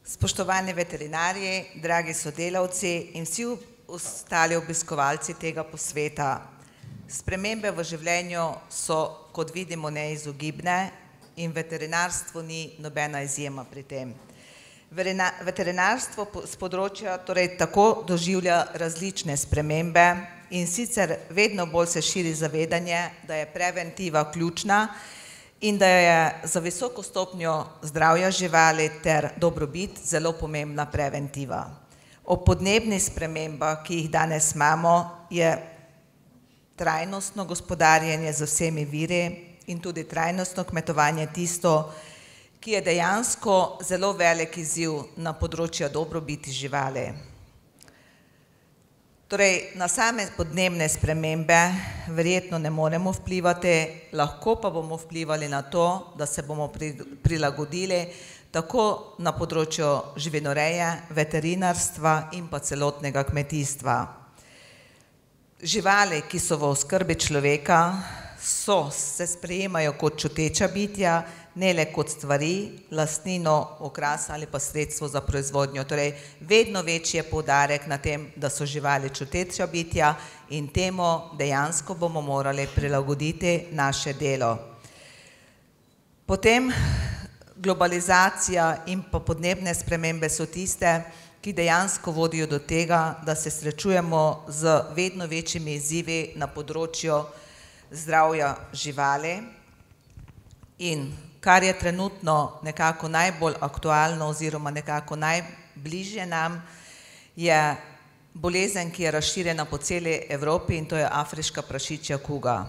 Spoštovani veterinarji, dragi sodelavci in vsi ostali obiskovalci tega posveta. Spremembe v življenju so, kot vidimo, neizogibne in veterinarstvo ni nobena izjema pri tem. Veterinarstvo s področja torej tako doživlja različne spremembe in sicer vedno bolj se širi zavedanje, da je preventiva ključna in da je za visoko stopnjo zdravja živali ter dobrobit zelo pomembna preventiva. Ob podnebnih spremembah, ki jih danes imamo, je trajnostno gospodarjenje z vsemi viri in tudi trajnostno kmetovanje tisto, ki je dejansko zelo velik izziv na področju dobrobiti živali. Torej, na same podnebne spremembe verjetno ne moremo vplivati, lahko pa bomo vplivali na to, da se bomo prilagodili tako na področju živinoreje, veterinarstva in pa celotnega kmetijstva. Živali, ki so v oskrbi človeka, se sprejemajo kot čuteča bitja, ne le kot stvari, lastnino, okras ali pa sredstvo za proizvodnjo. Torej, vedno večji je poudarek na tem, da so živali čuteča bitja in temu dejansko bomo morali prilagoditi naše delo. Potem globalizacija in pa podnebne spremembe so tiste, ki dejansko vodijo do tega, da se srečujemo z vedno večjimi izzivi na področju zdravja živali in kar je trenutno nekako najbolj aktualno oziroma nekako najbližje nam, je bolezen, ki je razširjena po celi Evropi in to je afriška prašičja kuga.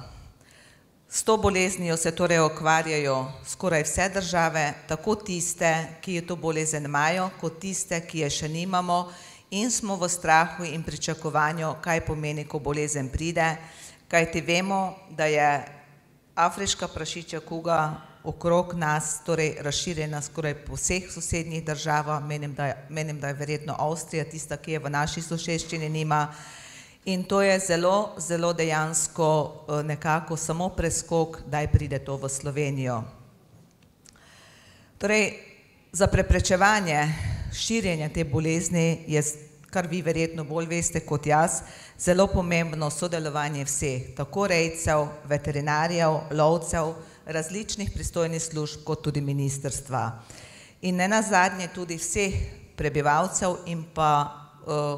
S to boleznijo se torej ukvarjajo skoraj vse države, tako tiste, ki to bolezen imajo, kot tiste, ki je še nimamo in smo v strahu in pričakovanju, kaj pomeni, ko bolezen pride, kajti vemo, da je afriška prašičja kuga okrog nas, torej razširjena skoraj po vseh sosednjih državah, menim, da je verjetno Avstrija tista, ki je v naši soseščini nima, in to je zelo, zelo dejansko nekako samo preskok, kdaj pride to v Slovenijo. Torej, za preprečevanje širjenja te bolezni je, kar vi verjetno bolj veste kot jaz, zelo pomembno sodelovanje vseh, tako rejcev, veterinarjev, lovcev, različnih pristojnih služb, kot tudi ministrstva. In nenazadnje tudi vseh prebivalcev in pa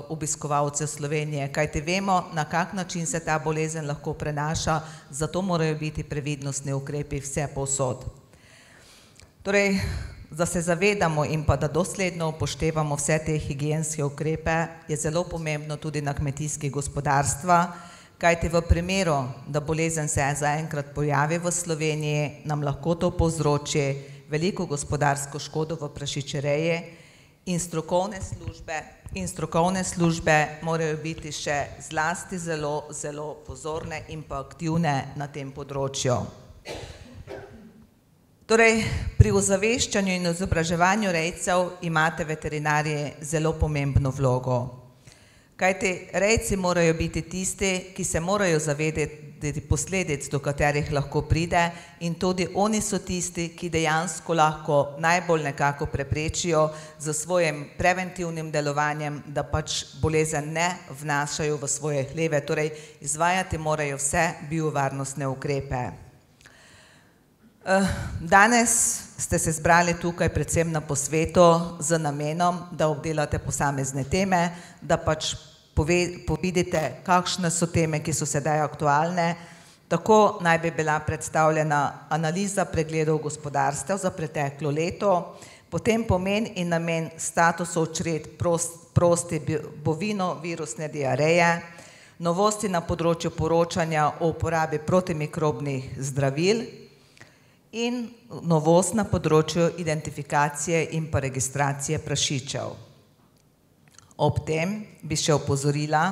obiskovalcev Slovenije, kajti vemo, na kak način se ta bolezen lahko prenaša, zato morajo biti previdnostni ukrepi vse povsod. Torej, da se zavedamo in pa da dosledno upoštevamo vse te higienske ukrepe, je zelo pomembno tudi na kmetijskih gospodarstva, kajti v primeru, da bolezen se zaenkrat pojavi v Sloveniji, nam lahko to povzroči veliko gospodarsko škodo v prašičereji in strokovne službe morajo biti še zlasti zelo, zelo pozorne in pa aktivne na tem področju. Torej, pri ozaveščanju in izobraževanju rejcev imate veterinarji zelo pomembno vlogo. Kajti rejci morajo biti tisti, ki se morajo zavedati posledic, do katerih lahko pride, in tudi oni so tisti, ki dejansko lahko najbolj nekako preprečijo z svojim preventivnim delovanjem, da pač bolezen ne vnašajo v svoje hleve, torej izvajati morajo vse biovarnostne ukrepe. Danes ste se zbrali tukaj predvsem na posvetu z namenom, da obdelate posamezne teme, da pač povedite, kakšne so teme, ki so sedaj aktualne. Tako naj bi bila predstavljena analiza pregledov gospodarstev za preteklo leto, potem pomen in namen statusov čred proste bovino-virusne diareje, novosti na področju poročanja o uporabi protimikrobnih zdravil in novost na področju identifikacije in pa registracije prašičev. Ob tem bi še opozorila,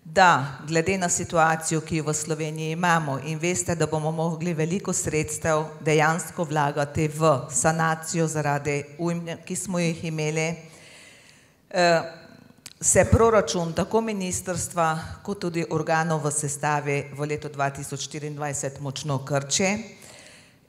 da glede na situacijo, ki jo v Sloveniji imamo in veste, da bomo mogli veliko sredstev dejansko vlagati v sanacijo zaradi ujm, ki smo jih imeli, se proračun tako ministrstva kot tudi organov v sestavi v letu 2024 močno krči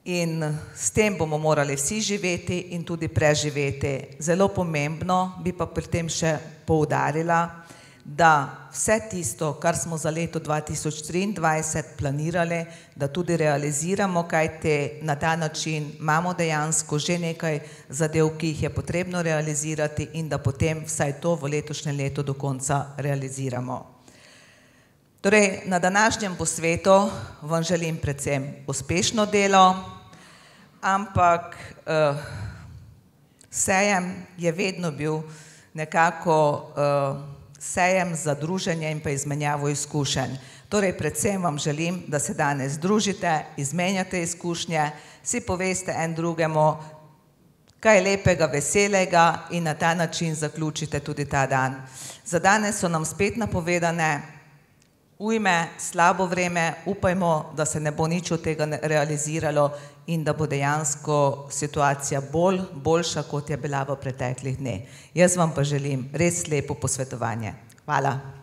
In s tem bomo morali vsi živeti in tudi preživeti. Zelo pomembno bi pa pri tem še poudarila, da vse tisto, kar smo za leto 2023 planirali, da tudi realiziramo, kajti na ta način imamo dejansko že nekaj zadev, ki jih je potrebno realizirati in da potem vsaj to v letošnjem letu do konca realiziramo. Torej, na današnjem posvetu vam želim predvsem uspešno delo, ampak sejem je vedno bil nekako sejem za druženje in pa izmenjavo izkušenj. Torej, predvsem vam želim, da se danes družite, izmenjate izkušnje, si poveste en drugemu kaj lepega, veselega in na ta način zaključite tudi ta dan. Za danes so nam spet napovedane ujme, slabo vreme, upajmo, da se ne bo nič od tega realiziralo in da bo dejansko situacija boljša, kot je bila v preteklih dneh. Jaz vam pa želim res lepo posvetovanje. Hvala.